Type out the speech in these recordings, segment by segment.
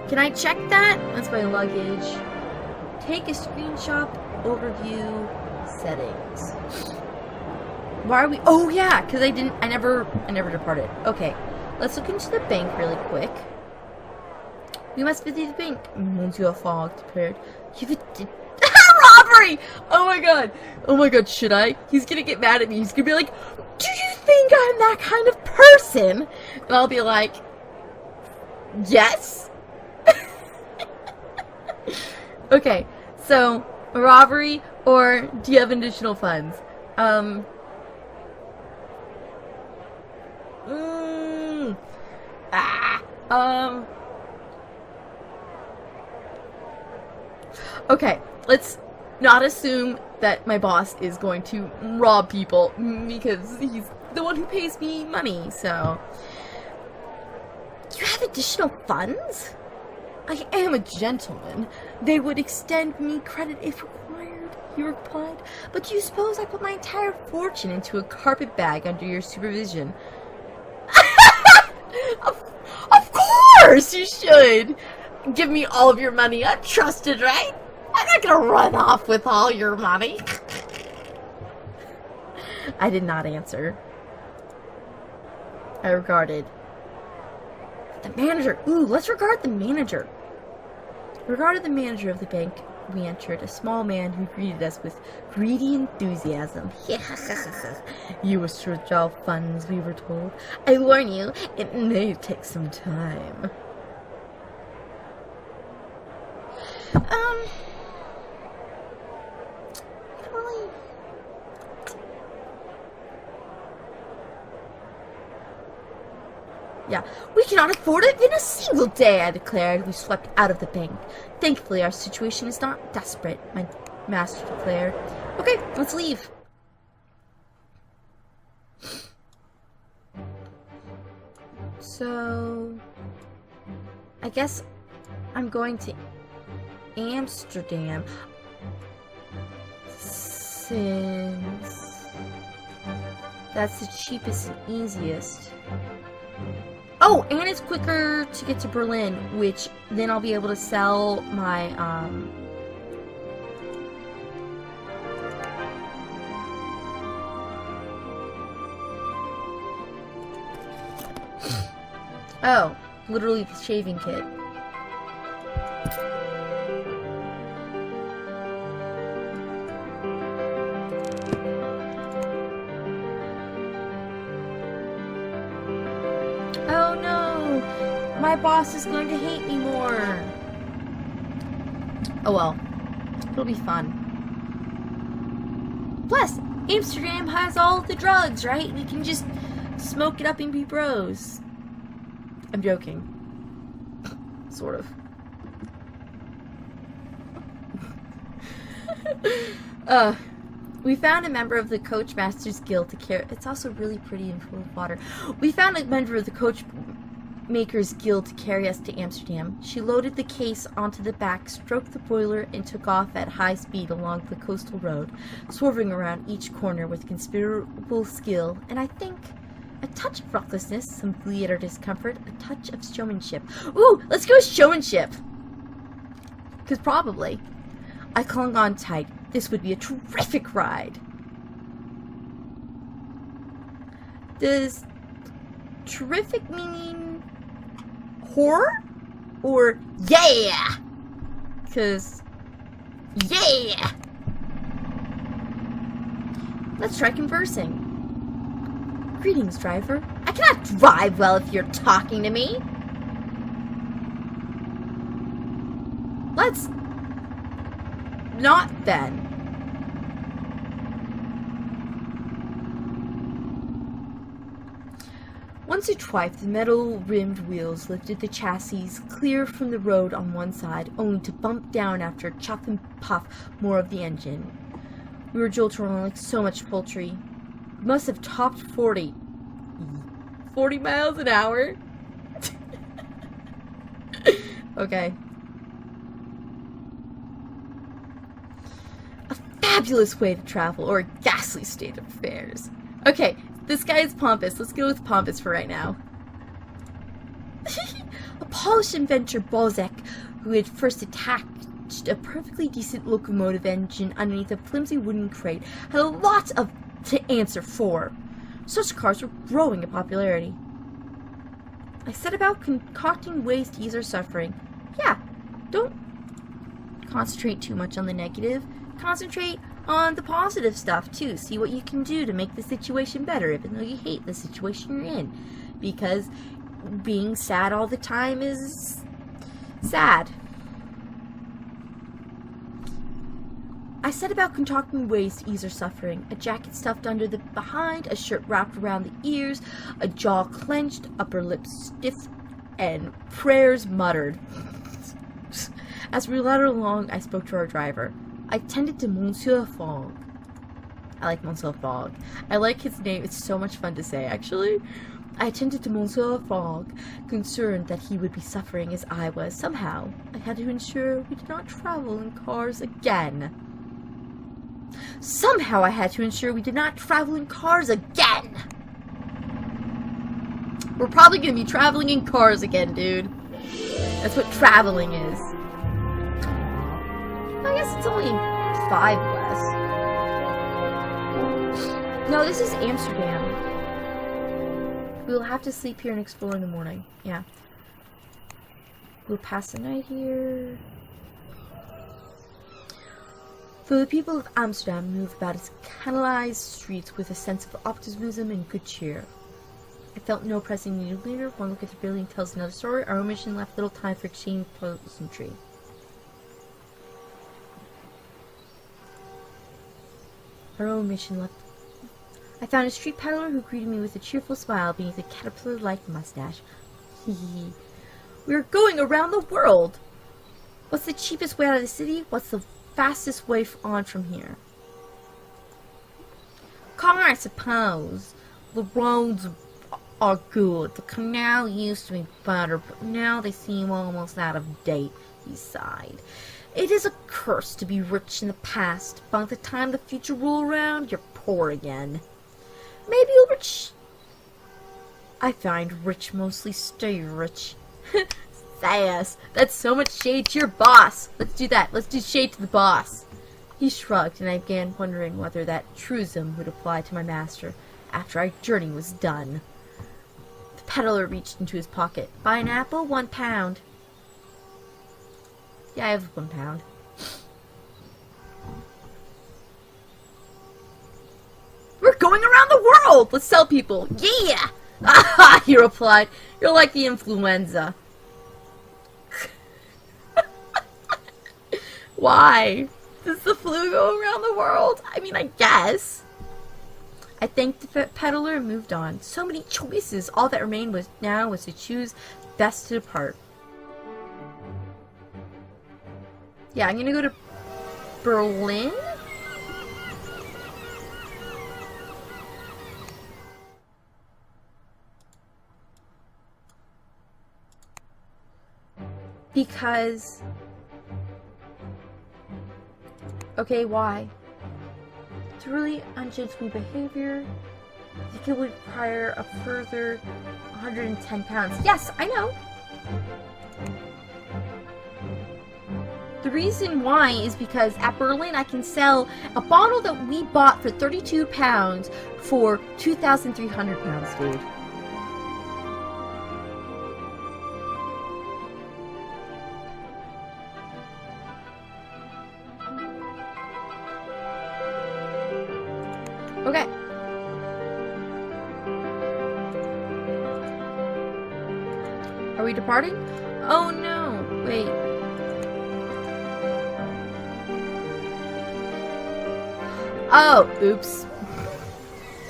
Can I check that? That's my luggage. Take a screenshot. Overview. Settings. Why are we? Oh yeah, because I never departed. Okay, let's look into the bank really quick. We must visit the bank. Once you have fog prepared. Robbery! Oh my god! Oh my god, should I? He's gonna get mad at me. He's gonna be like, do you think I'm that kind of person? And I'll be like, yes? Okay, so, robbery, or do you have additional funds? Okay, let's not assume that my boss is going to rob people, because he's the one who pays me money, so... You have additional funds? I am a gentleman. They would extend me credit if required, he replied. But do you suppose I put my entire fortune into a carpet bag under your supervision? Of course you should! Give me all of your money. I'm trusted, right? I'm not gonna run off with all your money. I did not answer. I regarded the manager. Ooh, let's regard the manager. Regarded the manager of the bank. We entered, a small man who greeted us with greedy enthusiasm. You wish to withdraw funds, we were told. I warn you, it may take some time. Yeah, we cannot afford it in a single day, I declared. We swept out of the bank. Thankfully, our situation is not desperate, my master declared. Okay, let's leave. So, I guess I'm going to Amsterdam, since that's the cheapest and easiest. Oh, and it's quicker to get to Berlin, which then I'll be able to sell my, Oh, literally the shaving kit. Oh no! My boss is going to hate me more! Oh well. It'll be fun. Plus, Amsterdam has all the drugs, right? We can just smoke it up and be bros. I'm joking. Sort of. We found a member of the Coachmasters Guild to carry... It's also really pretty and full of water. We found a member of the Coachmakers Guild to carry us to Amsterdam. She loaded the case onto the back, stroked the boiler, and took off at high speed along the coastal road, swerving around each corner with considerable skill, and I think a touch of recklessness, some glee at our discomfort, a touch of showmanship. Ooh, let's go showmanship! Because probably. I clung on tight. This would be a terrific ride. Does terrific mean horror? Or yeah? Because, yeah! Let's try conversing. Greetings, driver. I cannot drive well if you're talking to me. Let's not then. Once or twice, the metal-rimmed wheels lifted the chassis clear from the road on one side, only to bump down after chuff and puff more of the engine. We were jolted around like so much poultry. We must have topped 40 miles an hour. Okay. A fabulous way to travel, or a ghastly state of affairs. Okay, this guy is pompous. Let's go with pompous for right now. A Polish inventor Bozek, who had first attacked a perfectly decent locomotive engine underneath a flimsy wooden crate, had a lot to answer for. Such cars were growing in popularity. I set about concocting ways to ease our suffering. Yeah, don't concentrate too much on the negative. Concentrate on the positive stuff, too. See what you can do to make the situation better, even though you hate the situation you're in. Because being sad all the time is sad. I set about concocting ways to ease our suffering. A jacket stuffed under the behind, a shirt wrapped around the ears, a jaw clenched, upper lip stiff, and prayers muttered. As we led along, I spoke to our driver. I tended to Monsieur Fogg. I like Monsieur Fogg. I like his name. It's so much fun to say, actually. I attended to Monsieur Fogg, concerned that he would be suffering as I was. Somehow, I had to ensure we did not travel in cars again. Somehow I had to ensure we did not travel in cars again. We're probably going to be traveling in cars again, dude. That's what traveling is. I guess it's only 5 less. No, this is Amsterdam. We'll have to sleep here and explore in the morning. Yeah. We'll pass the night here. For the people of Amsterdam move about its canalized streets with a sense of optimism and good cheer. I felt no pressing need of leader. One look at the building tells another story. Our own mission left little time for exchange pleasantry. Our own mission left. I found a street peddler who greeted me with a cheerful smile beneath a caterpillar-like mustache. Hee. We are going around the world! What's the cheapest way out of the city? What's the fastest way on from here? Car, I suppose. The roads are good. The canal used to be better, but now they seem almost out of date, he sighed. It is a curse to be rich in the past. By the time the future rolls around, you're poor again. Maybe rich. I find rich mostly stay rich. Sass. That's so much shade to your boss. Let's do that. Let's do shade to the boss. He shrugged, and I began wondering whether that truism would apply to my master after our journey was done. The peddler reached into his pocket. Buy an apple, £1. Yeah, I have £1. We're going around the world! Let's sell people. Yeah! Ah, he replied. You're like the influenza. Why? Does the flu go around the world? I mean, I guess. I thanked the peddler and moved on. So many choices. All that remained was to choose best to depart. Yeah, I'm gonna go to Berlin. Because... Okay, why? To really ungentlemanly behavior, I think it would require a further 110 pounds. Yes, I know! The reason why is because at Berlin I can sell a bottle that we bought for 32 pounds for 2,300 pounds, dude. Okay. Are we departing? Oh no, wait. Oh, oops.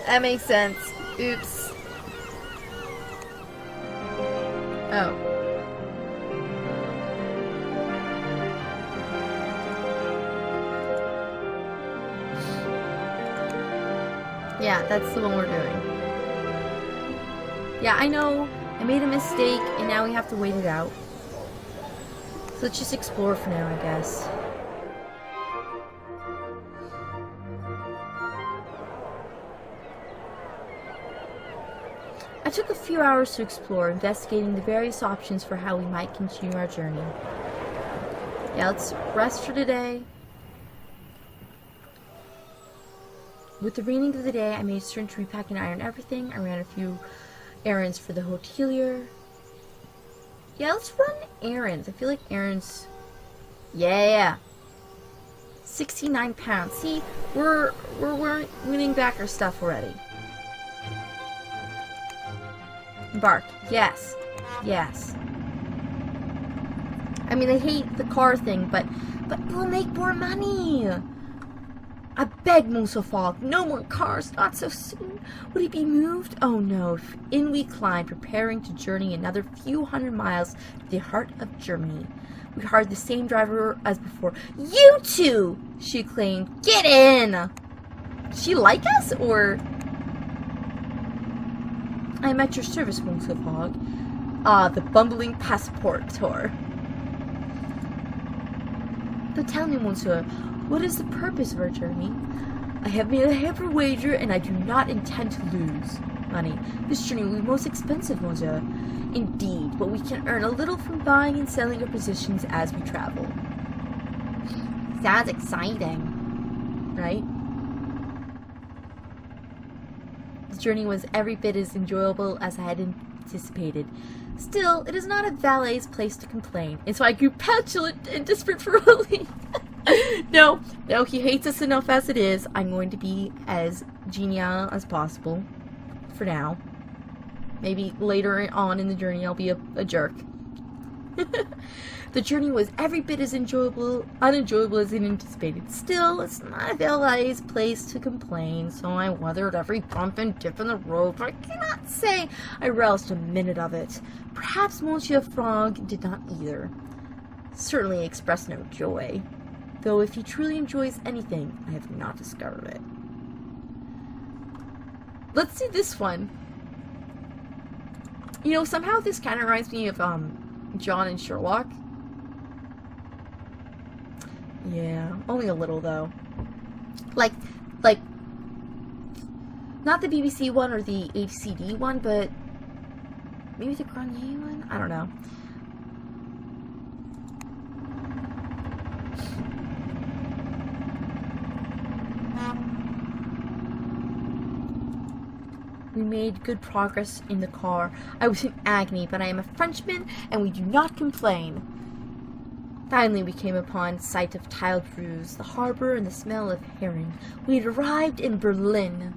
That makes sense. Oops. Oh. Yeah, that's the one we're doing. Yeah, I know. I made a mistake, and now we have to wait it out. So let's just explore for now, I guess. I took a few hours to explore, investigating the various options for how we might continue our journey. Yeah, let's rest for today. With the remaining of the day, I made certain to repack and iron everything. I ran a few errands for the hotelier. Yeah, let's run errands. I feel like errands... Yeah! 69 pounds. See, we're winning back our stuff already. Embark. Yes. Yes. I mean, I hate the car thing, but we'll make more money! I beg, Monsieur Fogg, no more cars, not so soon. Would he be moved? Oh no, in we climb, preparing to journey another few hundred miles to the heart of Germany. We hired the same driver as before. You two! She exclaimed. Get in! Does she like us, or... I am at your service, Monsieur Fogg. Ah, the bumbling passepartout. But tell me, Monsieur, what is the purpose of our journey? I have made a hamper wager, and I do not intend to lose money. This journey will be most expensive, Monsieur. Indeed, but we can earn a little from buying and selling our possessions as we travel. Sounds exciting, right? The journey was every bit as enjoyable as I had anticipated. Still, it is not a valet's place to complain, and so I grew petulant and desperate for relief. No, he hates us enough as it is. I'm going to be as genial as possible. For now. Maybe later on in the journey I'll be a jerk. The journey was every bit as unenjoyable as anticipated. Still, it's not a valet's place to complain, so I weathered every bump and dip in the road, but I cannot say I relished a minute of it. Perhaps Monsieur Fogg did not either. Certainly expressed no joy. Though if he truly enjoys anything, I have not discovered it. Let's see this one. You know, somehow this kind of reminds me of, John and Sherlock. Yeah, only a little, though. Like, not the BBC one or the HCD one, but maybe the Grenier one? I don't know. We made good progress in the car. I was in agony, but I am a Frenchman, and we do not complain. Finally, we came upon sight of tiled roofs, the harbor, and the smell of herring. We had arrived in Berlin.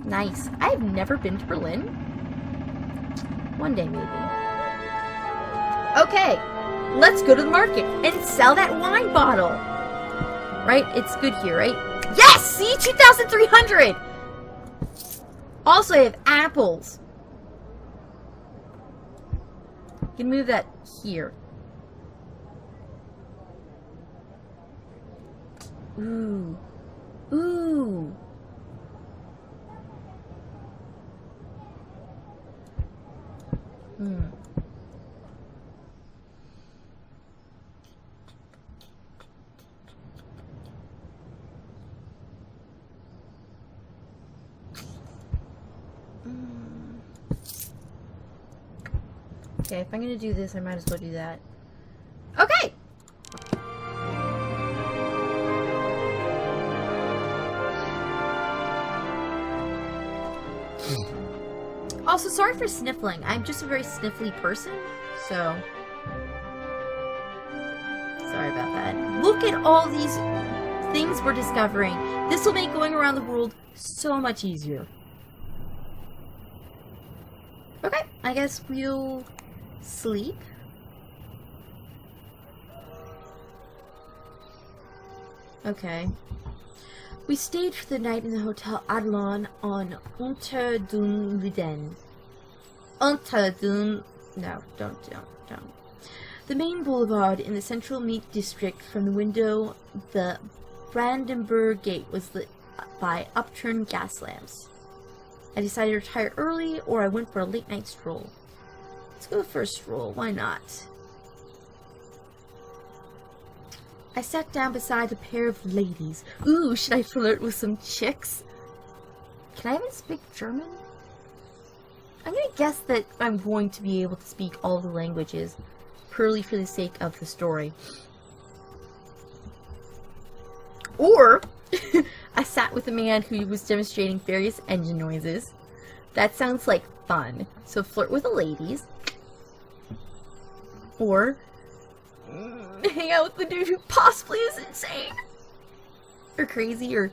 Nice. I have never been to Berlin. One day, maybe. Okay, let's go to the market and sell that wine bottle. Right? It's good here, right? Yes! See? 2,300! Also, I have apples. You can move that here. Ooh. Ooh. Okay, if I'm gonna do this, I might as well do that. Okay! Also, sorry for sniffling. I'm just a very sniffly person, so... Sorry about that. Look at all these things we're discovering. This will make going around the world so much easier. Okay, I guess we'll sleep. Okay. We stayed for the night in the Hotel Adlon on Unter den Linden. No, don't. The main boulevard in the central meat district. From the window, the Brandenburg Gate was lit by upturned gas lamps. I decided to retire early, or I went for a late night stroll. Let's go for a stroll, why not? I sat down beside a pair of ladies. Ooh, should I flirt with some chicks? Can I even speak German? I'm gonna guess that I'm going to be able to speak all the languages, purely for the sake of the story. Or, I sat with a man who was demonstrating various engine noises. That sounds like fun. So flirt with the ladies. Or, hang out with the dude who possibly is insane. Or crazy, or,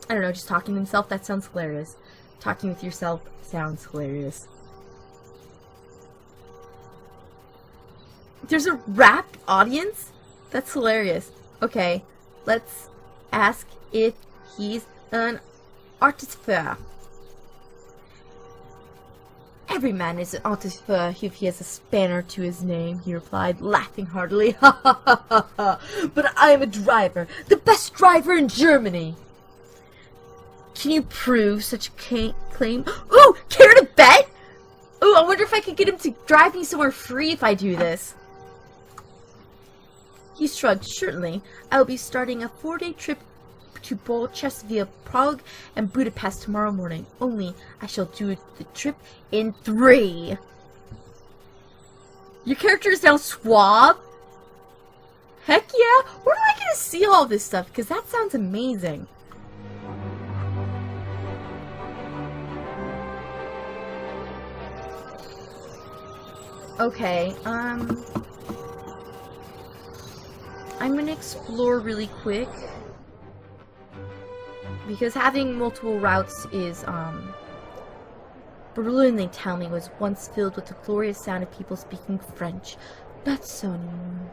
I don't know, just talking to himself. That sounds hilarious. Talking with yourself sounds hilarious. There's a rapt audience? That's hilarious. Okay, let's ask if he's an artificer. Every man is an artificer if he has a spanner to his name, he replied, laughing heartily. Ha ha ha ha ha! But I am a driver, the best driver in Germany! Can you prove such a claim? Ooh! Care to bet? Ooh, I wonder if I could get him to drive me somewhere free if I do this. He shrugged. Certainly. I will be starting a 4-day trip to Bolchest via Prague and Budapest tomorrow morning. Only, I shall do the trip in 3. Your character is now suave? Heck yeah! Where do I get to see all this stuff? Because that sounds amazing. Okay, I'm gonna explore really quick, because having multiple routes is, Berlin, they tell me, was once filled with the glorious sound of people speaking French. That's so new.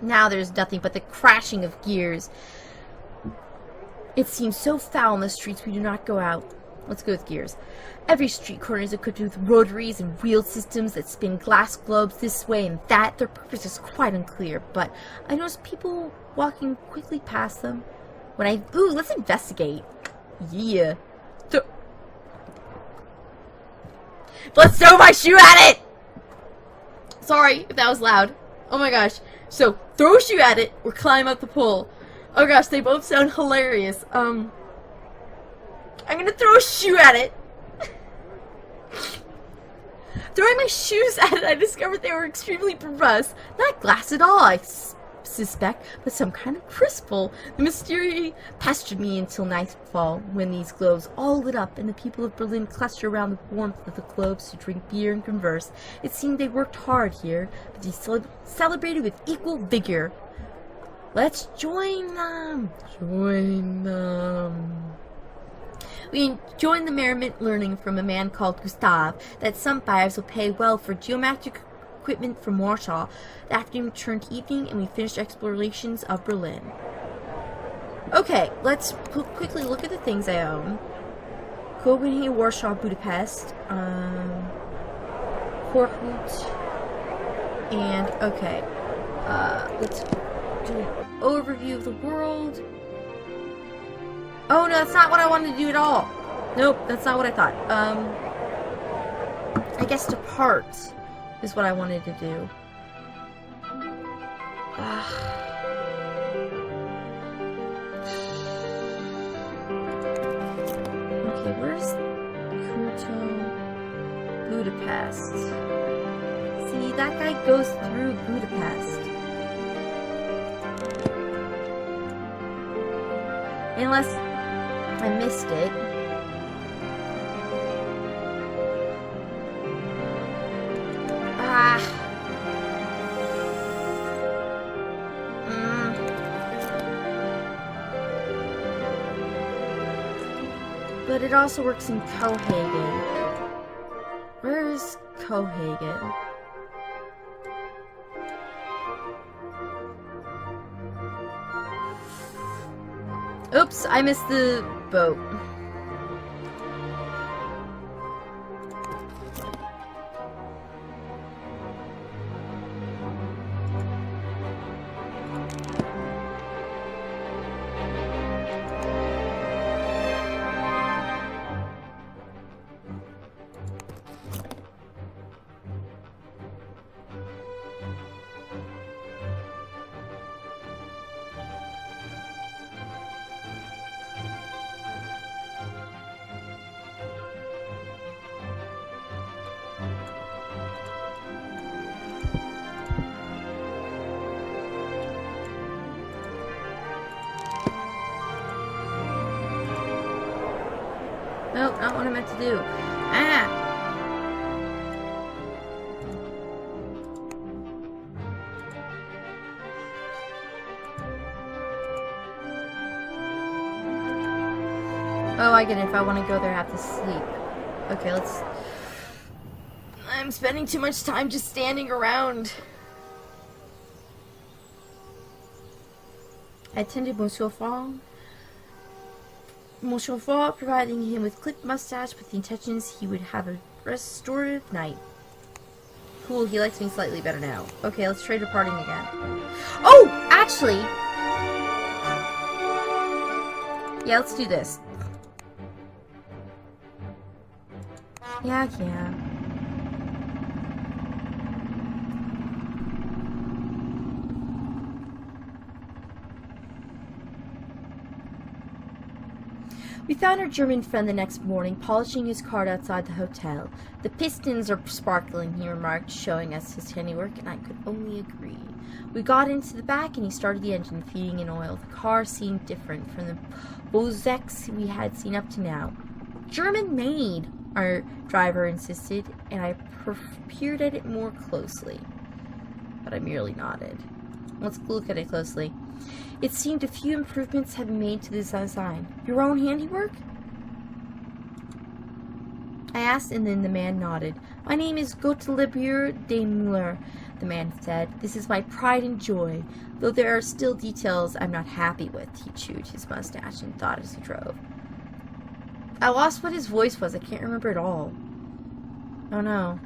Now there's nothing but the crashing of gears. It seems so foul in the streets we do not go out. Let's go with gears. Every street corner is equipped with rotaries and wheel systems that spin glass globes this way and that. Their purpose is quite unclear, but I notice people walking quickly past them. Ooh, let's investigate. Yeah. Let's throw my shoe at it! Sorry if that was loud. Oh my gosh. So, throw a shoe at it or climb up the pole. Oh gosh, they both sound hilarious. I'm gonna throw a shoe at it. Throwing my shoes at it, I discovered they were extremely robust. Not glass at all, I suspect, but some kind of crystal. The mystery pestered me until nightfall, when these globes all lit up and the people of Berlin clustered around the warmth of the globes to drink beer and converse. It seemed they worked hard here, but they celebrated with equal vigor. Let's join them! Join them! We joined the merriment, learning from a man called Gustav that some buyers will pay well for geometric equipment from Warsaw. The afternoon turned evening, and we finished explorations of Berlin. Okay, let's quickly look at the things I own. Copenhagen, Warsaw, Budapest, Korhut, and okay. Let's do an overview of the world. Oh no, that's not what I wanted to do at all. Nope, that's not what I thought. I guess depart is what I wanted to do. Okay, where's Kurto? Budapest. See, that guy goes through Budapest. Unless I missed it. But it also works in Copenhagen. Where is Copenhagen? Oops, I missed the boat. Nope, not what I meant to do. Ah! Oh, I get it. If I want to go there, I have to sleep. Okay, let's... I'm spending too much time just standing around. I attended Monsieur Fong, providing him with clipped mustache with the intentions he would have a restorative night. Cool, he likes me slightly better now. Okay, let's try departing again. Oh! Actually... Yeah, let's do this. Yeah. We found our German friend the next morning, polishing his card outside the hotel. The pistons are sparkling, he remarked, showing us his handiwork, and I could only agree. We got into the back, and he started the engine, feeding in oil. The car seemed different from the Bozeks we had seen up to now. German-made, our driver insisted, and I peered at it more closely. But I merely nodded. Let's look at it closely. It seemed a few improvements had been made to the design. Your own handiwork? I asked, and then the man nodded. My name is Gottlieb Daimler, the man said. This is my pride and joy, though there are still details I'm not happy with. He chewed his mustache and thought as he drove. I lost what his voice was. I can't remember it all. Oh no.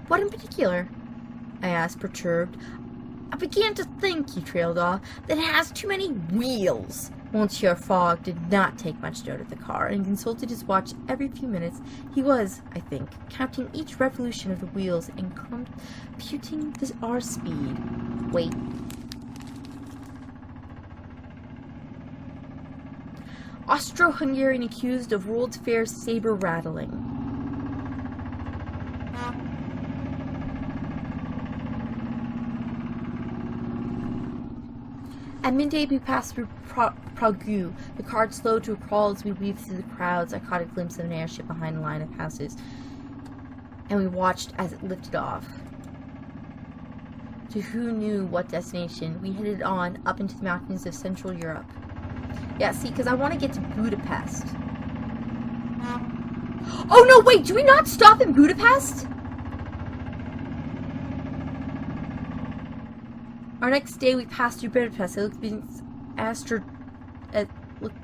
What in particular? I asked, perturbed. I began to think, he trailed off, that it has too many wheels. Monsieur Fogg did not take much note of the car and consulted his watch every few minutes. He was, I think, counting each revolution of the wheels and computing our speed. Wait. Austro-Hungarian accused of World's Fair saber rattling. At midday, we passed through Prague. The car slowed to a crawl as we weaved through the crowds. I caught a glimpse of an airship behind a line of houses, and we watched as it lifted off. To who knew what destination, we headed on up into the mountains of Central Europe. Yeah, see, because I want to get to Budapest. Oh, no, wait, do we not stop in Budapest? Our next day, we passed through Budapest. I looked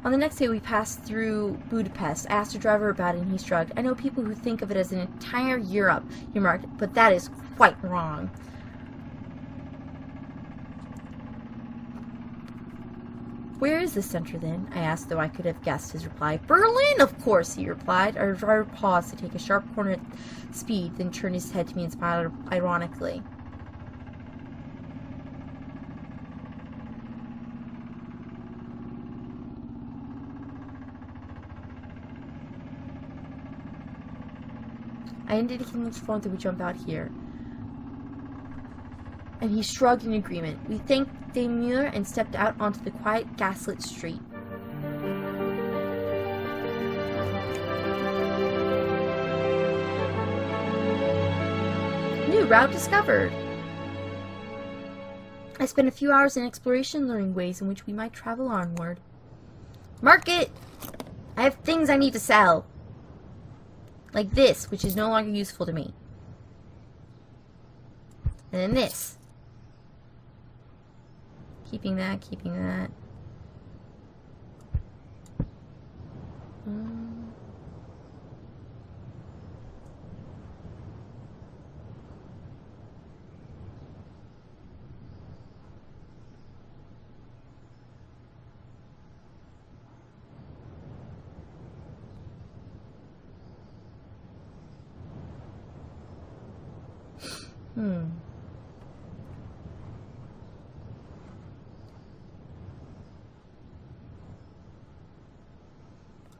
On the next day, we passed through Budapest. I asked the driver about it, and he shrugged. I know people who think of it as an entire Europe, he remarked, but that is quite wrong. Where is the center, then? I asked, though I could have guessed his reply. Berlin, of course, he replied. Our driver paused to take a sharp corner at speed, then turned his head to me and smiled ironically. I indicated his phone that we jump out here. And he shrugged in agreement. We thanked Daimler and stepped out onto the quiet, gaslit street. New route discovered. I spent a few hours in exploration, learning ways in which we might travel onward. Market! I have things I need to sell. Like this, which is no longer useful to me. And then this. Keeping that, keeping that.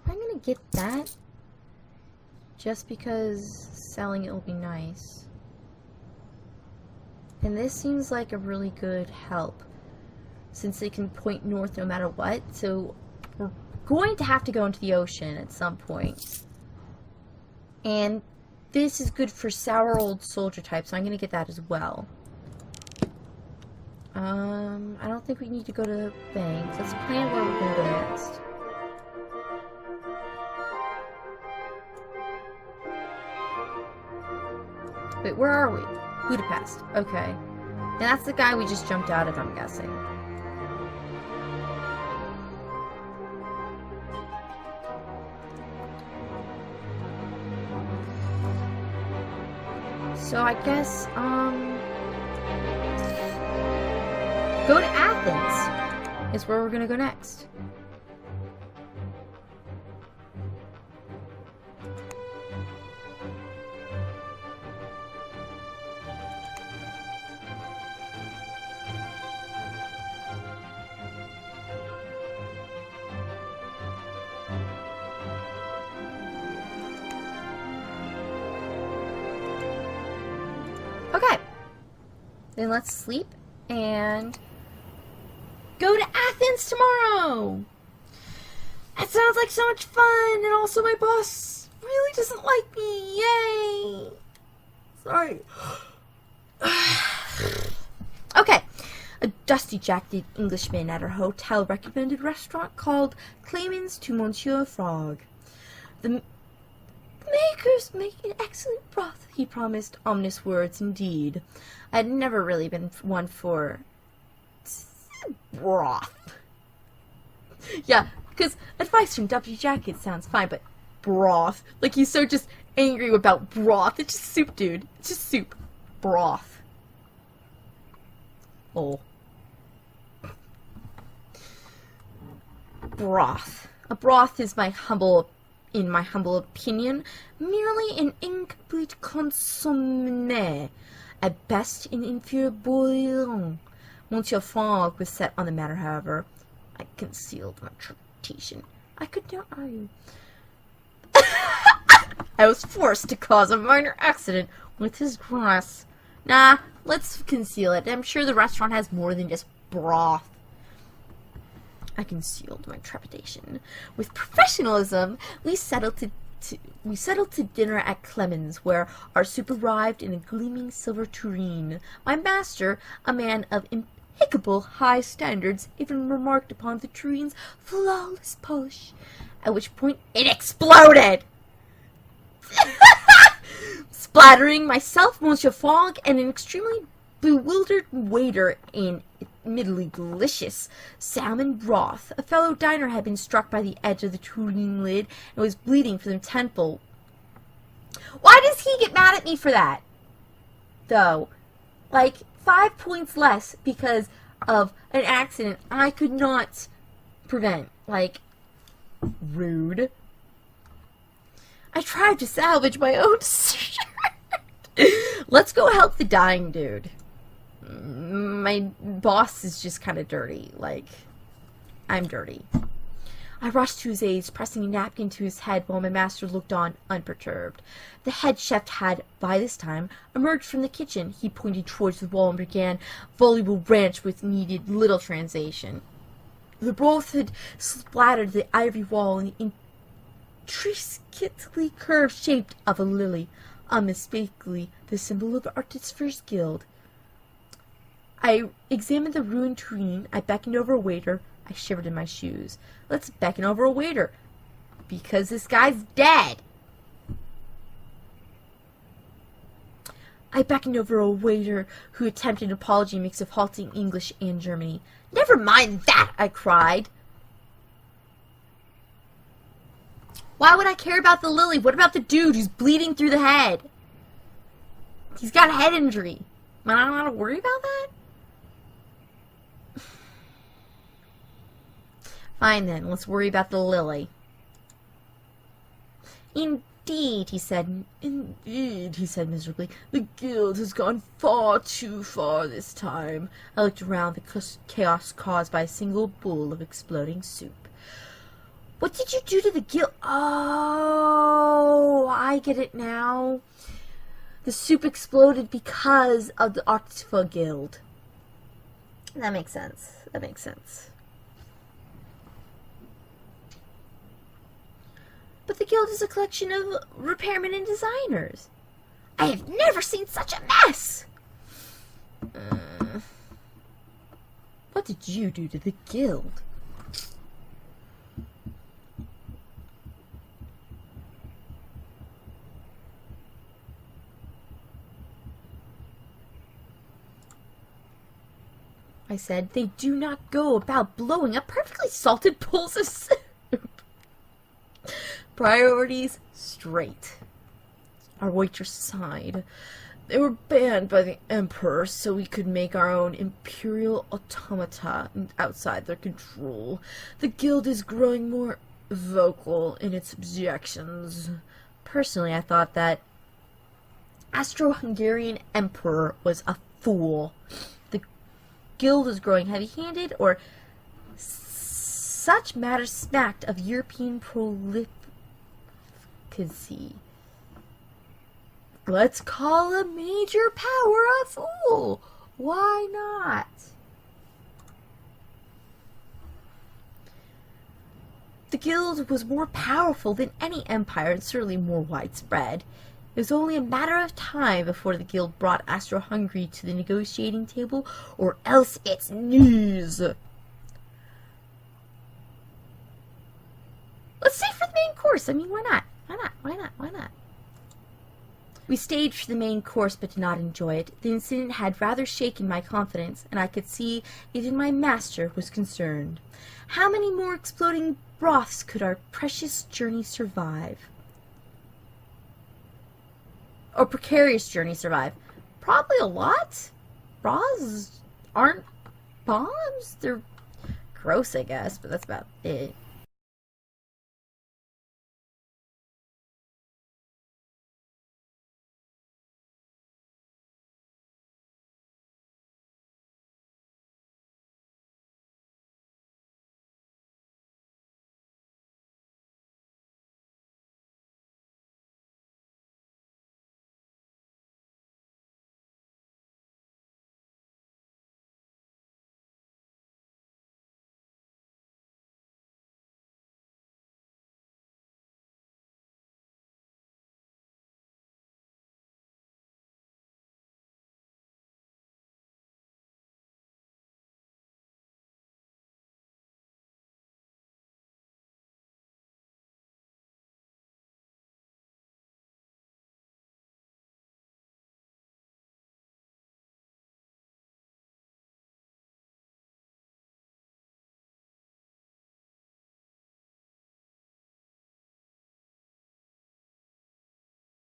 I'm gonna get that just because selling it will be nice. And this seems like a really good help, since they can point north no matter what. So we're going to have to go into the ocean at some point. And this is good for sour old soldier type, so I'm going to get that as well. I don't think we need to go to the banks. Let's plan where we're going to go next. Wait, where are we? Budapest. Okay. And that's the guy we just jumped out of, I'm guessing. So I guess, go to Athens is where we're gonna go next. Okay, then let's sleep and go to Athens tomorrow. That sounds like so much fun, and also my boss really doesn't like me. Yay! Sorry. Okay, a dusty-jacketed Englishman at our hotel-recommended restaurant called Clemens to Monsieur Frog. The makers make an excellent broth, he promised. Ominous words indeed. I had never really been one for broth. Yeah, because advice from Dusty Jacket sounds fine, but broth. Like, he's so just angry about broth. It's just soup, dude. It's just soup. Broth. Oh. Broth. A broth is in my humble opinion, merely an incomplete consommé, at best an inferior bouillon. Monsieur Franck was set on the matter, however. I concealed my trepidation. I could not argue. I was forced to cause a minor accident with his grass. Nah, let's conceal it. I'm sure the restaurant has more than just broth. I concealed my trepidation. With professionalism, we settled to dinner at Clemens, where our soup arrived in a gleaming silver tureen. My master, a man of impeccable high standards, even remarked upon the tureen's flawless polish, at which point it exploded! Splattering myself, Monsieur Fogg, and an extremely bewildered waiter in admittedly delicious salmon broth. A fellow diner had been struck by the edge of the tureen lid and was bleeding from the temple. Why does he get mad at me for that? Though, like, 5 points less because of an accident I could not prevent. Like, rude. I tried to salvage my own shirt. Let's go help the dying dude. My boss is just kind of dirty. Like, I'm dirty. I rushed to his aid, pressing a napkin to his head while my master looked on, unperturbed. The head chef had, by this time, emerged from the kitchen. He pointed towards the wall and began voluble rant which needed little translation. The broth had splattered the ivory wall in the intricately curved shape of a lily, unmistakably the symbol of Artificers' Guild. I examined the ruined tureen. I beckoned over a waiter. I shivered in my shoes. Let's beckon over a waiter. Because this guy's dead. I beckoned over a waiter who attempted an apology mix of halting English and Germany. Never mind that, I cried. Why would I care about the lily? What about the dude who's bleeding through the head? He's got a head injury. Am I not allowed to worry about that? Fine then, let's worry about the lily. Indeed, he said. Indeed, he said miserably. The guild has gone far too far this time. I looked around the chaos caused by a single bowl of exploding soup. What did you do to the guild? Oh, I get it now. The soup exploded because of the Octopus Guild. That makes sense. That makes sense. But the guild is a collection of repairmen and designers. I have never seen such a mess! What did you do to the guild? I said, they do not go about blowing up perfectly salted bowls of soup. Priorities straight. Our waitress sighed. They were banned by the Emperor so we could make our own imperial automata outside their control. The guild is growing more vocal in its objections. Personally, I thought that Austro-Hungarian Emperor was a fool. The guild is growing heavy-handed, or such matters smacked of European prolificacy. Let's call a major power a fool. Why not? The guild was more powerful than any empire and certainly more widespread. It was only a matter of time before the guild brought Austro-Hungary to the negotiating table, or else its knees. Let's stay for the main course. I mean, why not? Why not? Why not? Why not? We stayed for the main course but did not enjoy it. The incident had rather shaken my confidence, and I could see even my master was concerned. How many more exploding broths could our precious journey survive? Or precarious journey survive? Probably a lot. Broths aren't bombs. They're gross, I guess, but that's about it.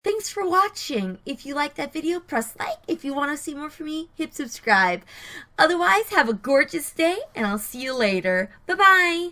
Thanks for watching. If you like that video, press like. If you want to see more from me, hit subscribe. Otherwise, have a gorgeous day, and I'll see you later. Bye-bye.